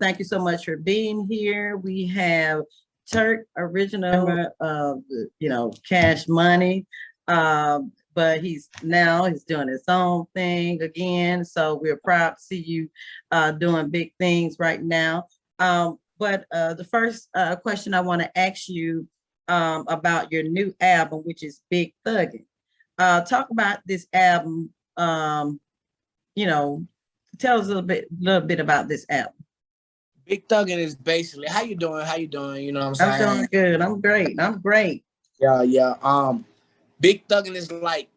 Thank you so much for being here. We have Turk, original of Cash Money. But he's doing his own thing again. So we're proud to see you doing big things right now. But the first question I want to ask you about your new album, which is Big Thuggin'. Talk about this album. You know, tell us a little bit about this album. Big Thuggin' is basically how you doing? How you doing? You know what I'm I'm saying? doing good. I'm great. I'm great. Yeah. Big Thuggin' is like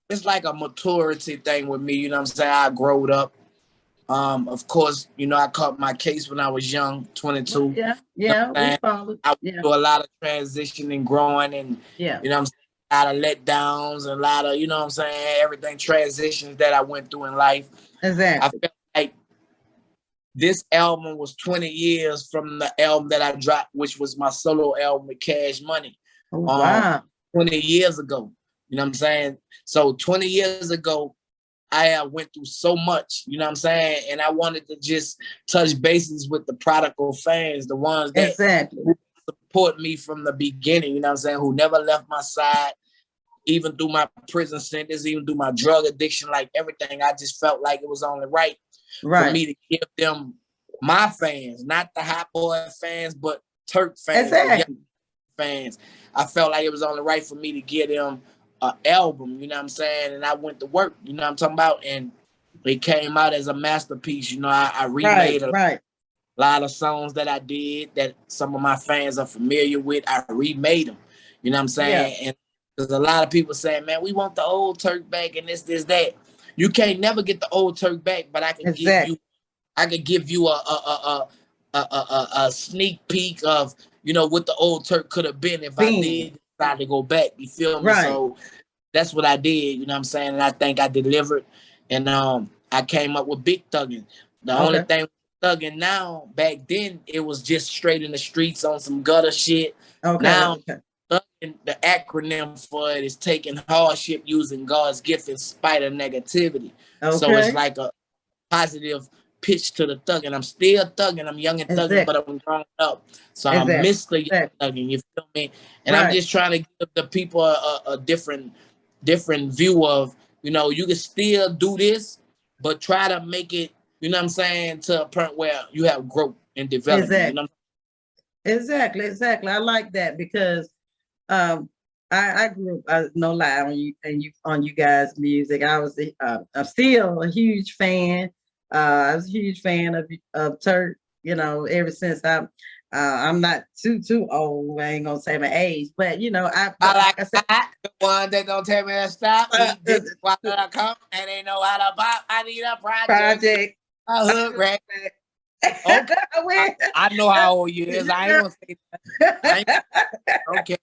it's like a maturity thing with me. You know what I'm saying? I growed up. Of course, I caught my case when I was young, 22. Yeah, we followed. I went through a lot of transition and growing, and yeah, you know what I'm saying, a lot of letdowns and a lot of, you know what I'm saying, everything transitions that I went through in life. Exactly. I felt like this album was 20 years from the album that I dropped, which was my solo album with Cash Money. Oh, wow. 20 years ago. You know what I'm saying? So 20 years ago, I went through so much, you know what I'm saying? And I wanted to just touch bases with the prodigal fans, the ones that support me from the beginning, you know what I'm saying? Who never left my side, even through my prison sentence, even through my drug addiction, like everything. I just felt like it was only right for me to give them my fans, not the Hotboy fans, but Turk fans, the young fans. I felt like it was only right for me to give them an album, you know what I'm saying? And I went to work, you know what I'm talking about? And it came out as a masterpiece. You know, I remade a lot of songs that I did that some of my fans are familiar with. I remade them, you know what I'm saying? And there's a lot of people saying, man, we want the old Turk back and this, that. You can't never get the old Turk back, but I can give you a sneak peek of, what the old Turk could have been if I did decide to go back. You feel me? So that's what I did, you know what I'm saying? And I think I delivered. And I came up with Big Thuggin'. The only thing with Thuggin' now, back then, it was just straight in the streets on some gutter shit. Now, Thuggin', the acronym for it is taking hardship using God's gift in spite of negativity. So it's like a positive pitch to the thuggin'. I'm still thuggin'. I'm young and thuggin', but I'm grown up. So I miss the young thuggin'. You feel me? And I'm just trying to give the people a different view of, you can still do this, but try to make it, you know what I'm saying, to a point where you have growth and development. You know what I'm saying? Exactly. I like that because I grew up, no lie, on you guys' music. I'm still a huge fan. I was a huge fan of Turk, ever since I'm not too old. I ain't gonna say my age, but I said, the one that don't tell me to stop. Eat this while I come and they know how to bop. I need a project. A hood rat. Okay. I know how old you is. I ain't gonna say that. Okay.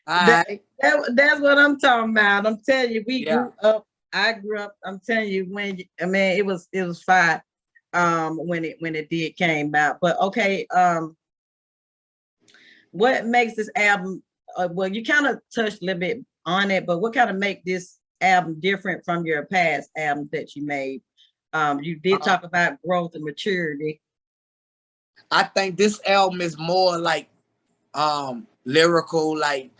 All right. That's what I'm talking about. I'm telling you, we grew up. I grew up. I'm telling you, it was fire when it did came out. But okay, what makes this album? Well, you kind of touched a little bit on it, but what kind of make this album different from your past albums that you made? You did talk about growth and maturity. I think this album is more like lyrical, like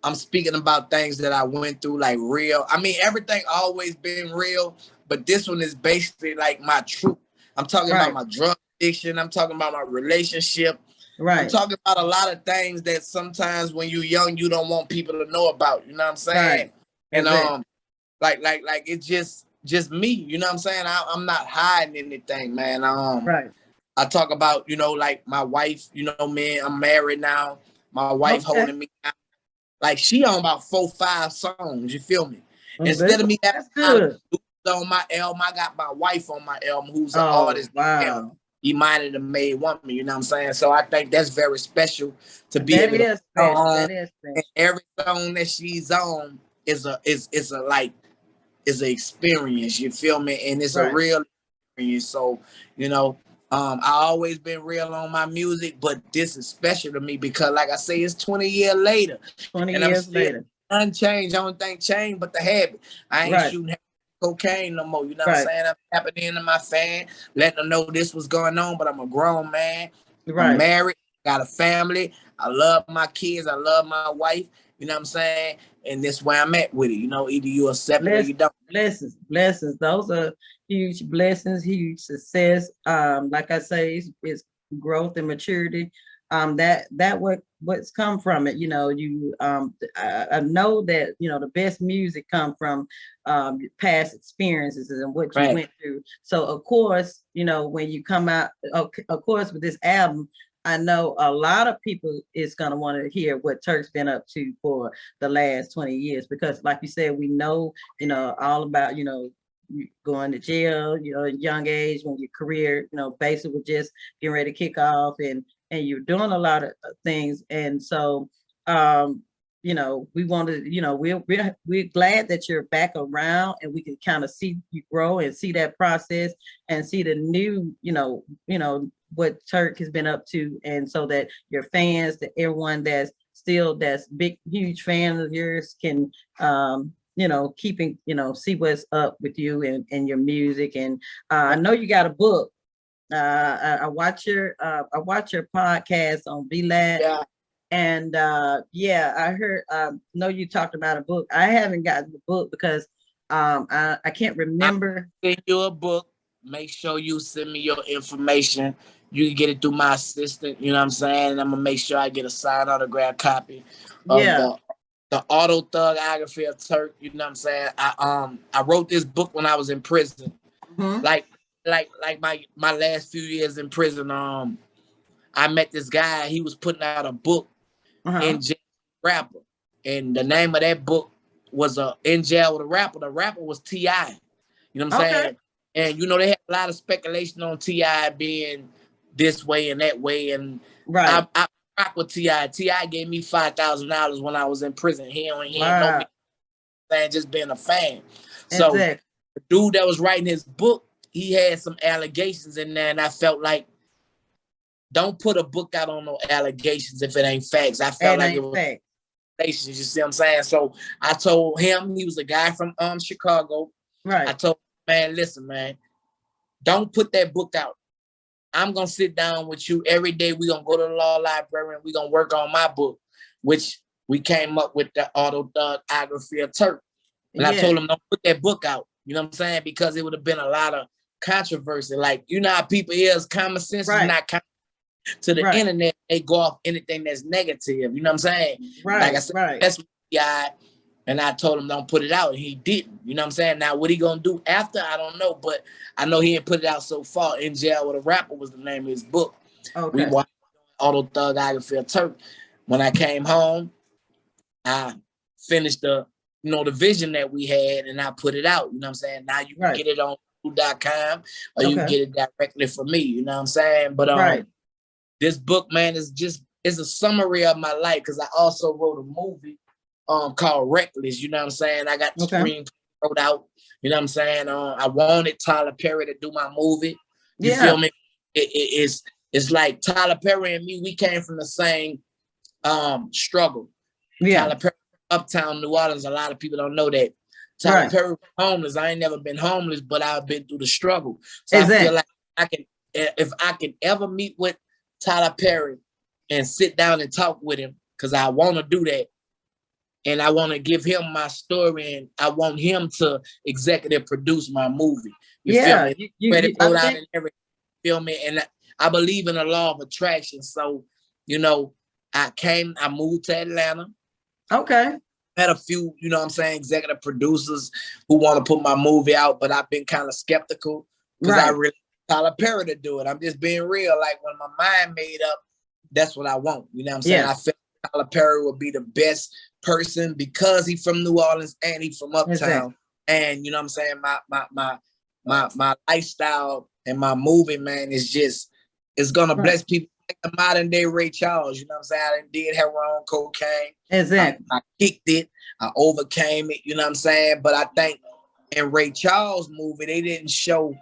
I'm speaking about things that I went through, like real. I mean, everything always been real, but this one is basically like my truth. I'm talking about my drug addiction. I'm talking about my relationship. I'm talking about a lot of things that sometimes when you're young, you don't want people to know about. You know what I'm saying? And like it's just me. You know what I'm saying? I'm not hiding anything, man. I talk about, like my wife. Man, I'm married now. My wife holding me down. Like she on about 4-5 songs, you feel me? Instead of me having on my album, I got my wife on my album, who's an artist. Wow. He minded a made woman, you know what I'm saying? So I think that's very special to be able to that is special. And every song that she's on is an experience, you feel me? And it's a real experience. So, I always been real on my music, but this is special to me because, like I say, it's 20 years later. 20 years later. Unchanged. I don't think changed, but the habit. I ain't shooting cocaine no more. You know what I'm Right. saying? I'm tapping into my fan, letting them know this was going on, but I'm a grown man. I'm Right. married, got a family. I love my kids. I love my wife. You know what I'm saying? And that's where I'm at with it. You know, either you accept it or you don't. Blessings. Those are huge blessings, huge success. Like I say, it's growth and maturity. What's come from it. You know, I know that the best music come from past experiences and what you Right. went through. So of course, when you come out, of course, with this album, I know a lot of people is going to want to hear what Turk's been up to for the last 20 years, because like you said, we know, all about, you going to jail, at a young age when your career, basically was just getting ready to kick off, and you're doing a lot of things. And so, we wanted, we're glad that you're back around and we can kind of see you grow and see that process and see the new, what Turk has been up to. And so that your fans, that everyone that's big, huge fan of yours can, keeping, see what's up with you and your music. And I know you got a book. I watch your podcast on VLAT. Yeah. And yeah, I heard, know you talked about a book. I haven't gotten the book because I can't remember. I'll send you a book. Make sure you send me your information. You can get it through my assistant. You know what I'm saying? And I'm gonna make sure I get a signed autograph copy of Yeah. the autobiography of Turk. You know what I'm saying? I wrote this book when I was in prison. Mm-hmm. Like my last few years in prison. I met this guy. He was putting out a book, In Jail with a Rapper, and the name of that book was In Jail with a Rapper. The rapper was T.I. You know what I'm saying? And they had a lot of speculation on T.I. being this way and that way. And Right. I rock with T.I. T.I. gave me $5,000 when I was in prison. He ain't know me, saying, just being a fan. So Exactly. the dude that was writing his book, he had some allegations in there, and I felt like, don't put a book out on no allegations if it ain't facts. I felt like it was allegations. You see what I'm saying? So I told him, he was a guy from Chicago. Right. I told him, man, listen, man, don't put that book out. I'm gonna sit down with you every day. We're gonna go to the law library and we're gonna work on my book, which we came up with the autobiography of Turk. And I told him, don't put that book out. You know what I'm saying? Because it would have been a lot of controversy. Like, how people is, common sense is not common. To the internet, they go off anything that's negative. You know what I'm saying? Right. Like I said, that's what and I told him don't put it out, and he didn't. You know what I'm saying? Now, what he gonna do after, I don't know, but I know he didn't put it out so far. In Jail with a Rapper was the name of his book. Okay. We watched autobiography of Turk. When I came home, I finished the vision that we had, and I put it out. You know what I'm saying? Now you can get it on Feud.com, or you can get it directly from me. You know what I'm saying? But this book, man, is a summary of my life, because I also wrote a movie called Reckless. You know what I'm saying? I got the screenplay wrote out. You know what I'm saying? I wanted Tyler Perry to do my movie. You feel me? It's like Tyler Perry and me, we came from the same struggle. Tyler Perry, Uptown New Orleans, a lot of people don't know that. Tyler Perry was homeless. I ain't never been homeless, but I've been through the struggle. So I feel like if I can ever meet with Tyler Perry and sit down and talk with him, because I want to do that, and I want to give him my story, and I want him to executive produce my movie. You feel me? And everything. Feel me? And I believe in the law of attraction. So, I moved to Atlanta. Okay. Had a few, executive producers who want to put my movie out, but I've been kind of skeptical because I really Tyler Perry to do it. I'm just being real. Like, when my mind made up, that's what I want. You know what I'm saying? I feel Tyler Perry would be the best person because he's from New Orleans and he's from Uptown. And you know what I'm saying? My lifestyle and my movie, man, it's gonna bless people like the modern day Ray Charles. You know what I'm saying? I did heroin, cocaine. I kicked it, I overcame it, you know what I'm saying? But I think in Ray Charles' movie, they didn't show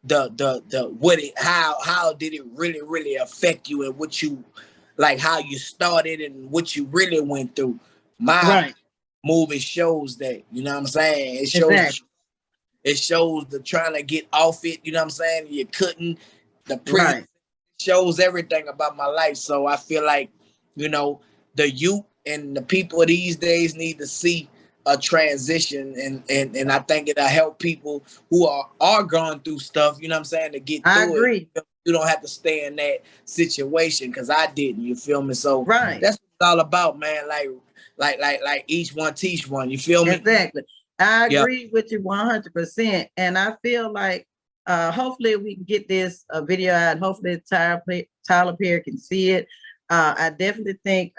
how did it really affect you, and what you like, how you started and what you really went through. My movie shows that, you know what I'm saying? It shows It shows the trying to get off it. You know what I'm saying? You couldn't. The prison Right. shows everything about my life. So I feel like, you know, the youth and the people these days need to see a transition, and I think it'll help people who are going through stuff, you know what I'm saying, to get I through it. agree. You don't have to stay in that situation, because I didn't, you feel me? So Right. that's what it's all about, man. Like each one teach one, you feel me? Exactly. I Yeah. agree with you 100%. And I feel like hopefully we can get this video out. Hopefully Tyler Perry can see it. I definitely think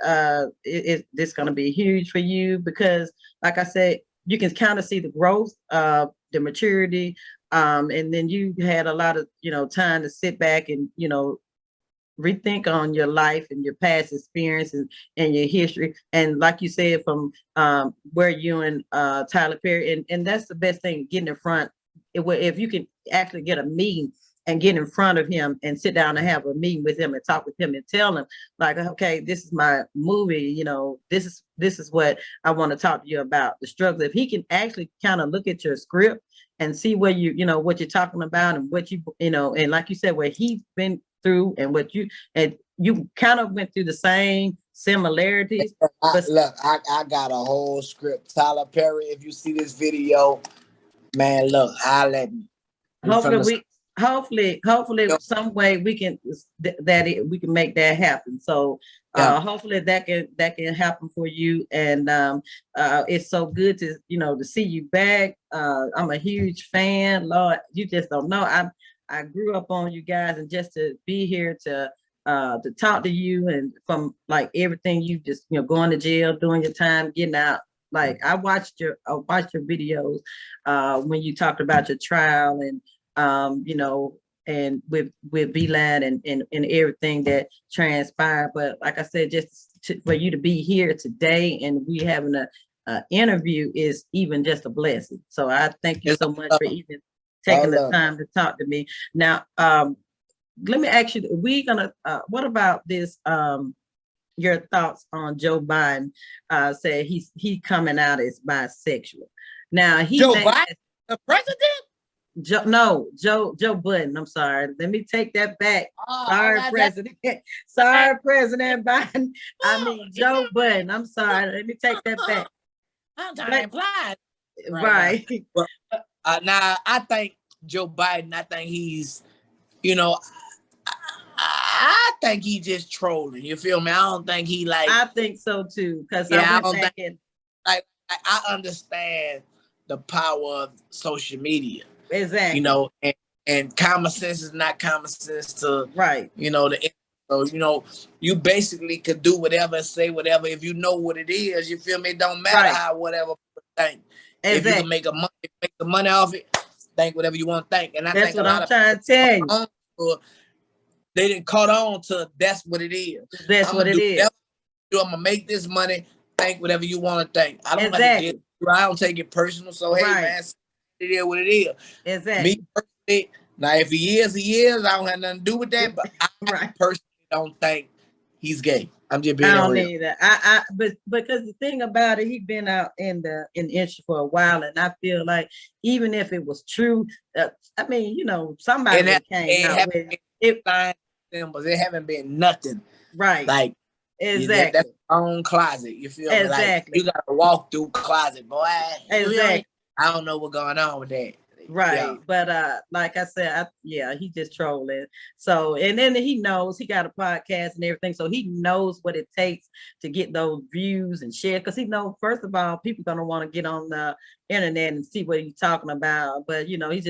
this going to be huge for you because, like I said, you can kind of see the growth, the maturity, and then you had a lot of, time to sit back and, rethink on your life and your past experiences and your history. And like you said, from where you and Tyler Perry, and that's the best thing, getting in front. If you can actually get a meeting and get in front of him and sit down and have a meeting with him and talk with him and tell him, like, okay, this is my movie, this is what I want to talk to you about, the struggle. If he can actually kind of look at your script and see where what you're talking about and what and like you said, where he's been through and what you kind of went through the same similarities. Look, I got a whole script. Tyler Perry, if you see this video, man, look, I'll let me. Hopefully some way we can we can make that happen. So hopefully that can happen for you. And it's so good to to see you back. I'm a huge fan. Lord, you just don't know. I grew up on you guys, and just to be here to talk to you, and from like everything you just going to jail, doing your time, getting out. Like I watched your videos when you talked about your trial, and and with VLAN and everything that transpired. But like I said, for you to be here today and we having a interview is even just a blessing. So I thank you so much for even taking the time to talk to me. Now, let me ask you, what about this, your thoughts on Joe Biden said he's coming out as bisexual. Now, Joe Biden, the president? Joe Budden. I'm sorry. Let me take that back. Sorry, President. Sorry, President Biden. I mean, Joe Budden. I'm sorry. Let me take that back. I'm trying to imply. Right. But, now, I think Joe Biden, I think he's, I think he just trolling. You feel me? I don't think he like. I think so too. Because I understand the power of social media. Exactly. And common sense is not common sense to right. So you basically could do whatever, say whatever if you know what it is. You feel me? It don't matter how whatever people think. Exactly. If you can make the money off it, think whatever you want to think. And I that's think what I'm trying to tell you. They didn't caught on to that's what it is. That's what it is. I'm gonna make this money. Think whatever you want to think. I don't exactly. I don't take it personal. So hey, man, it is what it is. Exactly. Me personally, now if he is, he is. I don't have nothing to do with that. But I personally don't think he's gay. I'm just being real. I don't either. But because the thing about it, he's been out in the industry for a while, and I feel like even if it was true, I mean, somebody came out with it. But there haven't been nothing. Right. Like exactly. That's your own closet. You feel me? Like you gotta walk through closet, boy. Exactly. I don't know what's going on with that. Right. Yeah. But like I said, he just trolling. So, and then he knows he got a podcast and everything. So he knows what it takes to get those views and share. Cause he knows, first of all, people gonna want to get on the internet and see what he's talking about. But he's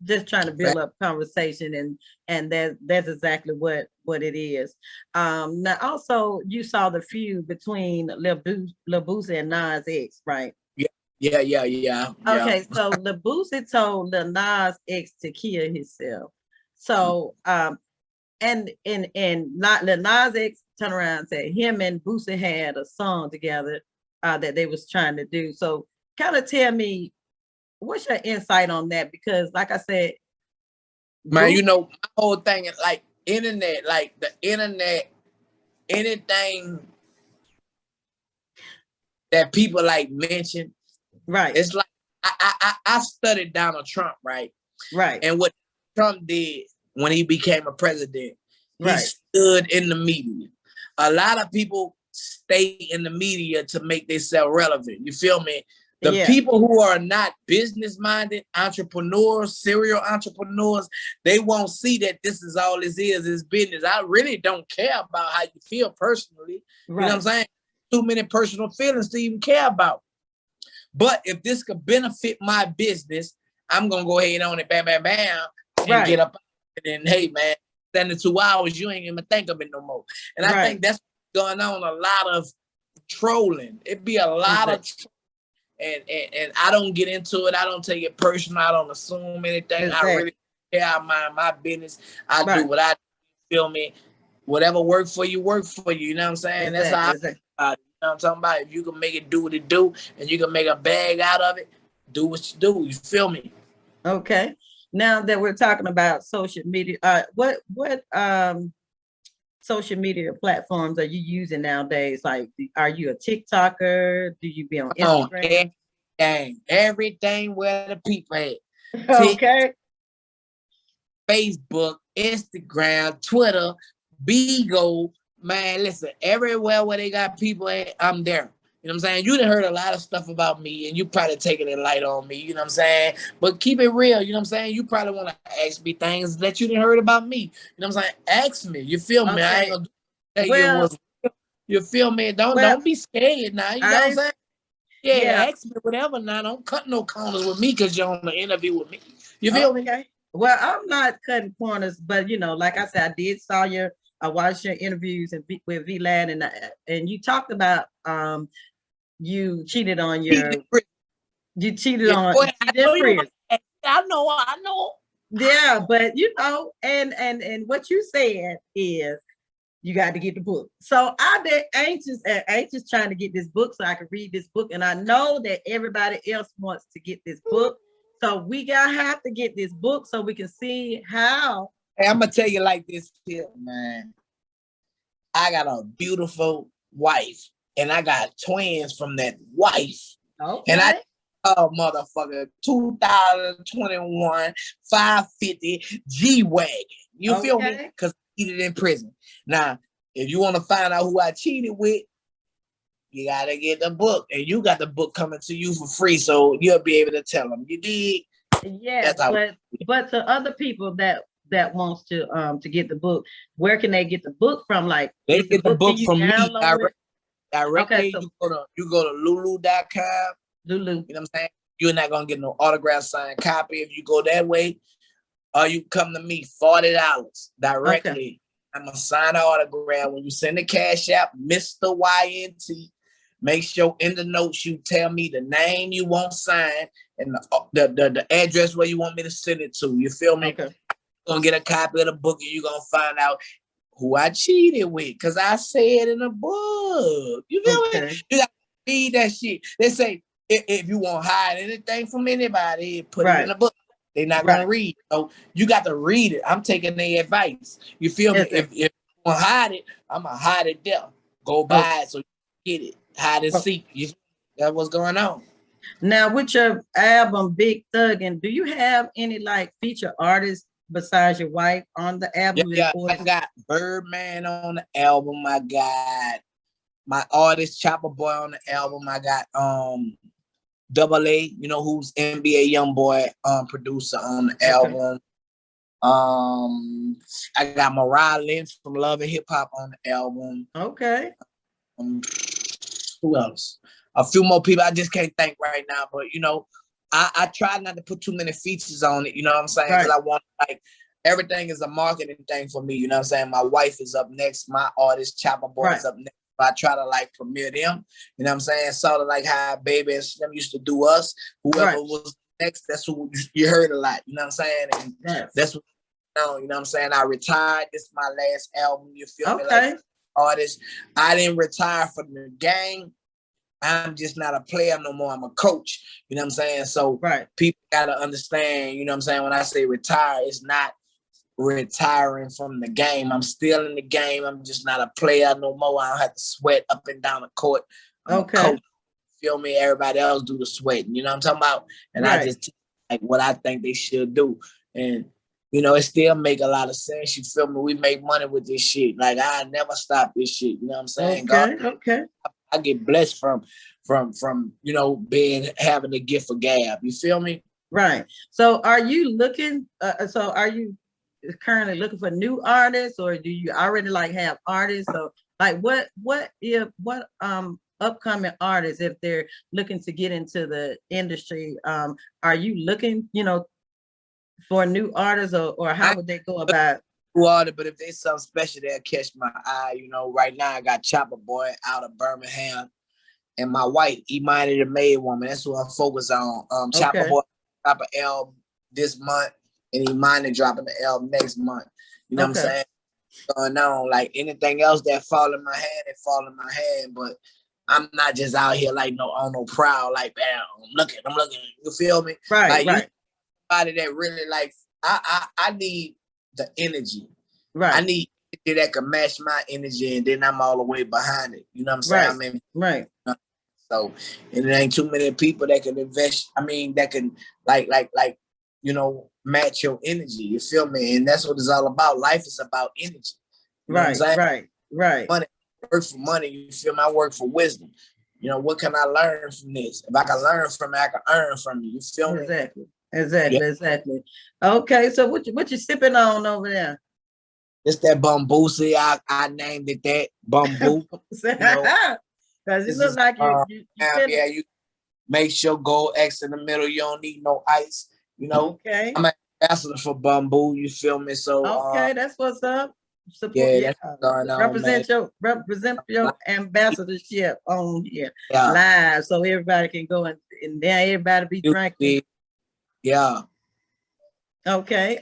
just trying to build up conversation, and that's exactly what it is. Now also you saw the feud between Lil Boosie and Nas X, right? Yeah. Okay, so Lil Boosie told Lil Nas X to kill himself. So and not Lil Nas X turned around and said him and Boosie had a song together that they was trying to do. So kind of tell me, what's your insight on that? Because like I said, man, my whole thing is like internet, like the internet, anything that people like mention, right? It's like I studied Donald Trump, right? Right. And what Trump did when he became a president, he Right. stood in the media. A lot of people stay in the media to make themselves relevant. You feel me? The people who are not business-minded, entrepreneurs, serial entrepreneurs, they won't see that this is all this is business. I really don't care about how you feel personally. Right. You know what I'm saying? Too many personal feelings to even care about. But if this could benefit my business, I'm going to go ahead on it, bam, bam, bam, and get up. And then, hey, man, in 2 hours, you ain't even think of it no more. And I think that's going on, a lot of trolling. It'd be a lot of and I don't get into it. I don't take it personal. I don't assume anything. I really care. I mind my business. I do what I do. Feel me? Whatever works for you, work for you. You know what I'm saying? That's how I think about it. You know what I'm talking about? If you can make it do what it do and you can make a bag out of it, do what you do. You feel me? Okay. Now that we're talking about social media, what social media platforms are you using nowadays? Like, are you a TikToker? Do you be on Instagram? Everything where the people at. Okay. Facebook, Instagram, Twitter, Bigo, man, listen, everywhere where they got people at, I'm there. You know what I'm saying? You done heard a lot of stuff about me and you probably taking it light on me, you know what I'm saying? But keep it real, you know what I'm saying? You probably want to ask me things that you didn't heard about me. You know what I'm saying? Ask me. You feel me? I ain't gonna tell you what's real. You feel me? Don't be scared now. You know what I'm saying? Yeah, ask me whatever now. Don't cut no corners with me because you're on the interview with me. You feel me? Well, I'm not cutting corners, but you know, like I said, I watched your interviews with VLAD, and you talked about you cheated on your I know. Yeah, but you know, and what you said is you got to get the book. So I've been anxious trying to get this book so I can read this book, and I know that everybody else wants to get this book. So we have to get this book so we can see how. Hey, I'm gonna tell you like this here, man. I got a beautiful wife, and I got twins from that wife. Okay. And motherfucker, 2021 550 G-Wagon. You feel me? Because I cheated in prison. Now, if you want to find out who I cheated with, you gotta get the book, and you got the book coming to you for free, so you'll be able to tell them. You dig? Yeah, but to other people that wants to get the book, where can they get the book from? Like, they get the book from me directly. Okay, so you go to lulu.com. Lulu. You know what I'm saying? You're not gonna get no autograph signed copy if you go that way. Or you come to me, $40 directly. Okay. I'm gonna sign an autograph. When you send the cash out, Mr. YNT, make sure in the notes you tell me the name you want signed and the address where you want me to send it to. You feel me? Okay. You're gonna get a copy of the book and you're gonna find out who I cheated with, because I said in the book. You feel me? You gotta read that shit. They say if you want to hide anything from anybody, put it in the book. They're not gonna read. So you got to read it. I'm taking their advice. You feel me? If you want to hide it, I'm gonna hide it there. Go buy it so you get it. Hide and seek. That's what's going on. Now, with your album Big Thuggin', do you have any like feature artists besides your wife on the album? Yeah, I got Birdman on the album. I got my artist Chopper Boy on the album. I got Double A, you know, who's NBA YoungBoy producer on the album. I got Mariah Lynch from Love and Hip Hop on the album. Okay. Who else? A few more people. I just can't think right now, but you know, I try not to put too many features on it. You know what I'm saying? Because I want, like, everything is a marketing thing for me. You know what I'm saying? My wife is up next. My artist Chopper Boy is up next. I try to like premiere them, you know what I'm saying? Sort of like how Baby and Slim used to do us. Whoever was next, that's who you heard a lot, you know what I'm saying? And that's what you know what I'm saying? I retired. This is my last album, you feel me? Like artist. I didn't retire from the game. I'm just not a player no more. I'm a coach, you know what I'm saying? So people gotta understand, you know what I'm saying? When I say retire, it's not retiring from the game. I'm still in the game. I'm just not a player no more. I don't have to sweat up and down the court. I'm a coach. feel me? Everybody else do the sweating. You know what I'm talking about? And I just like what I think they should do. And you know, it still make a lot of sense. You feel me? We make money with this shit. Like I never stop this shit. You know what I'm saying? Okay, God, okay. I get blessed from you know having the gift of gab. You feel me? Right. So are you looking are you currently looking for new artists, or do you already like have artists? So like what upcoming artists, if they're looking to get into the industry, are you looking, you know, for new artists, or how would they go about? Water, but if there's something special, they'll catch my eye. You know, right now I got Chopper Boy out of Birmingham, and my wife, Imani the Maid Woman. That's what I'm focused on. Chopper Boy drop an album this month, and Imani dropping the album next month. You know what I'm saying? Going on, like anything else that fall in my hand, it fall in my hand. But I'm not just out here like on no proud, like bam, I'm looking. You feel me? Right, like, somebody that really like I need the energy. Right. I need that can match my energy, and then I'm all the way behind it. You know what I'm saying? Right. I mean, right. So, and it ain't too many people that can invest. I mean, that can like you know match your energy. You feel me? And that's what it's all about. Life is about energy. You know what I'm saying? Right. Money, work for money. You feel me? I work for wisdom. You know, what can I learn from this? If I can learn from it, I can earn from you. You feel me? Exactly. Okay, so what you sipping on over there? It's that Boosie. I named it that bamboo. Because it looks like you you make sure gold X in the middle. You don't need no ice. You know. Okay. I'm an ambassador for bamboo. You feel me? So that's what's up. Support, that's what's going on, represent your ambassadorship on here live, so everybody can go and now everybody be drinking. Yeah. Okay.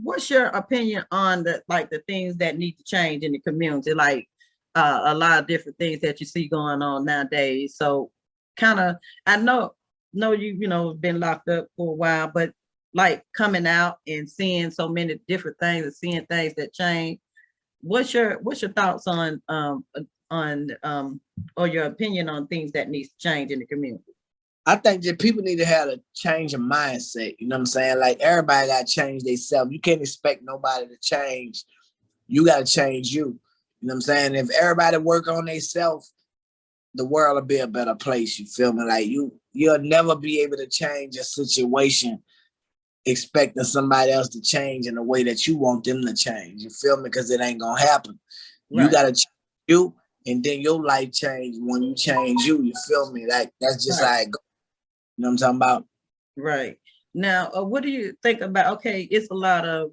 What's your opinion on the things that need to change in the community, like a lot of different things that you see going on nowadays? So kind of, I know you know been locked up for a while, but like coming out and seeing so many different things and seeing things that change, what's your thoughts on or your opinion on things that needs to change in the community? I think that people need to have a change of mindset. You know what I'm saying? Like everybody got to change themselves. You can't expect nobody to change. You got to change you. You know what I'm saying? If everybody work on themselves, the world will be a better place. You feel me? Like you'll never be able to change a situation expecting somebody else to change in the way that you want them to change. You feel me? Because it ain't gonna happen. Right. You gotta change you, and then your life change when you change you. You feel me? Like that's just how it goes. You know what I'm talking about? Right. Now, what do you think about? Okay, it's a lot of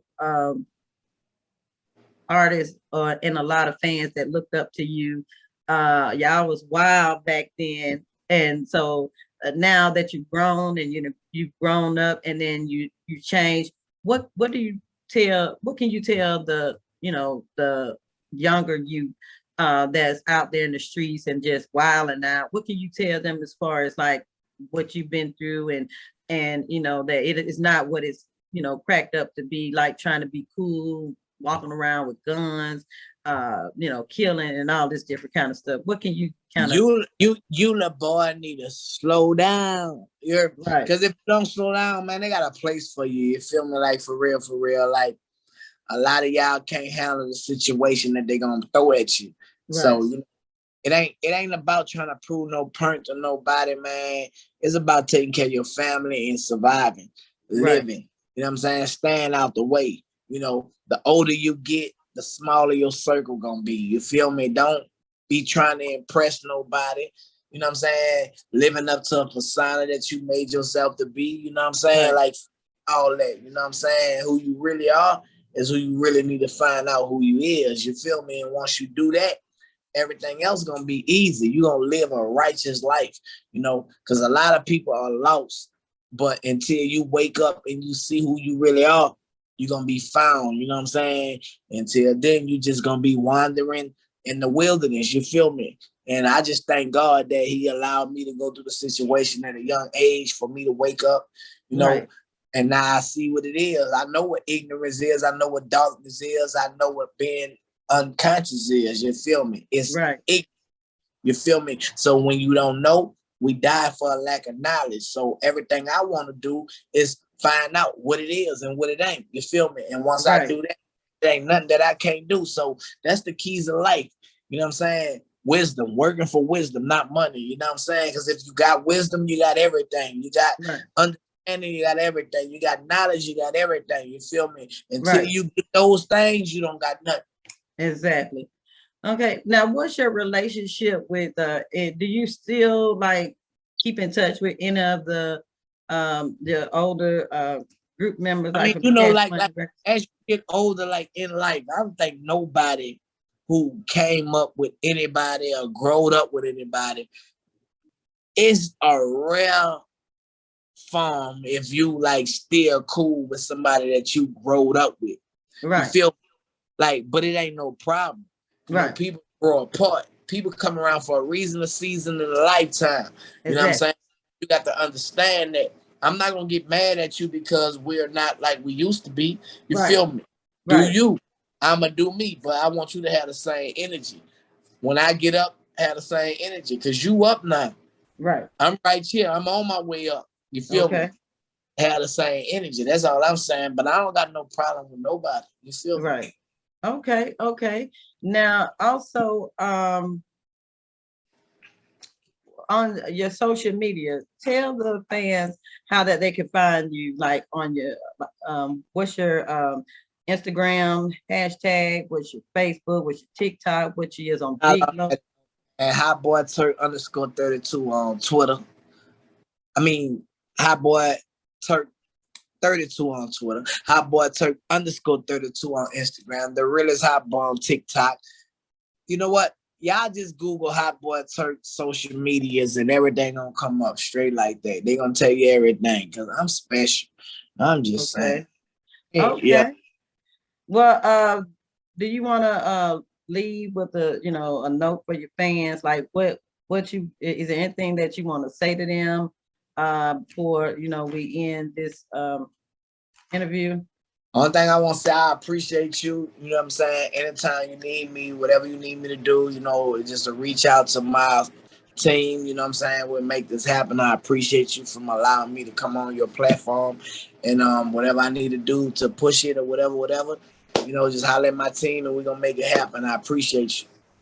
artists and a lot of fans that looked up to you. Y'all was wild back then, and so now that you've grown and you've grown up, and then you changed. What do you tell? What can you tell the the younger you that's out there in the streets and just wilding out? What can you tell them as far as like what you've been through, and you know that it is not what it's cracked up to be, like trying to be cool, walking around with guns, killing and all this different kind of stuff? What can you kind of you the boy need to slow down. You're right, because if you don't slow down, man, they got a place for you. You feel me? Like for real, like a lot of y'all can't handle the situation that they're gonna throw at you. Right. So it ain't about trying to prove no point to nobody, man. It's about taking care of your family and surviving, living. You know what I'm saying? Staying out the way. You know, the older you get, the smaller your circle gonna be. You feel me? Don't be trying to impress nobody. You know what I'm saying? Living up to a persona that you made yourself to be. You know what I'm saying? Right. Like all that. You know what I'm saying? Who you really are is who you really need to find out who you is. You feel me? And once you do that, everything else gonna be easy. You're gonna live a righteous life, because a lot of people are lost. But until you wake up and you see who you really are, you're gonna be found, you know what I'm saying? Until then, you just gonna be wandering in the wilderness, you feel me? And I just thank God that he allowed me to go through the situation at a young age for me to wake up, Right. And now I see what it is. I know what ignorance is. I know what darkness is. I know what being unconscious is. You feel me? It's Right. You feel me? So when you don't know, we die for a lack of knowledge. So everything I want to do is find out what it is and what it ain't. You feel me? And once I do that, there ain't nothing that I can't do. So that's the keys of life. You know what I'm saying? Wisdom, working for wisdom, not money. You know what I'm saying? Because if you got wisdom, you got everything. You got understanding, you got everything. You got knowledge, you got everything. You feel me? Until you get those things, you don't got nothing. Exactly. Okay. Now, what's your relationship with do you still like keep in touch with any of the older group members? I mean, you know, like as you get older, like in life, I don't think nobody who came up with anybody or growed up with anybody is a rare form if you like still cool with somebody that you growed up with. Right. You feel like, but it ain't no problem. You know, people grow apart. People come around for a reason, a season, and a lifetime. You know what I'm saying? You got to understand that I'm not gonna get mad at you because we're not like we used to be. You feel me? Do you? I'ma do me, but I want you to have the same energy. When I get up, have the same energy. Cause you up now. Right. I'm right here. I'm on my way up. You feel me? Have the same energy. That's all I'm saying. But I don't got no problem with nobody. You feel me? Right. Okay. Okay. Now also on your social media, tell the fans how that they can find you, like on your what's your Instagram hashtag, what's your Facebook, what's your TikTok, what you is on TikTok. And Hotboy Turk _32 on Twitter. I mean Hotboy Turk 32 on Twitter. Hotboy Turk _32 on Instagram. The realest Hotboy on TikTok. You know what? Y'all just Google Hotboy Turk social medias and everything gonna come up straight like that. They gonna tell you everything because I'm special. I'm just saying. Okay. Yeah. Well, do you want to leave with a note for your fans? Like what you is there anything that you want to say to them before we end this interview? Only thing I want to say, I appreciate you. You know what I'm saying? Anytime you need me, whatever you need me to do, just to reach out to my team, you know what I'm saying? We'll make this happen. I appreciate you from allowing me to come on your platform. And whatever I need to do to push it or whatever, just holler at my team and we're going to make it happen. I appreciate you.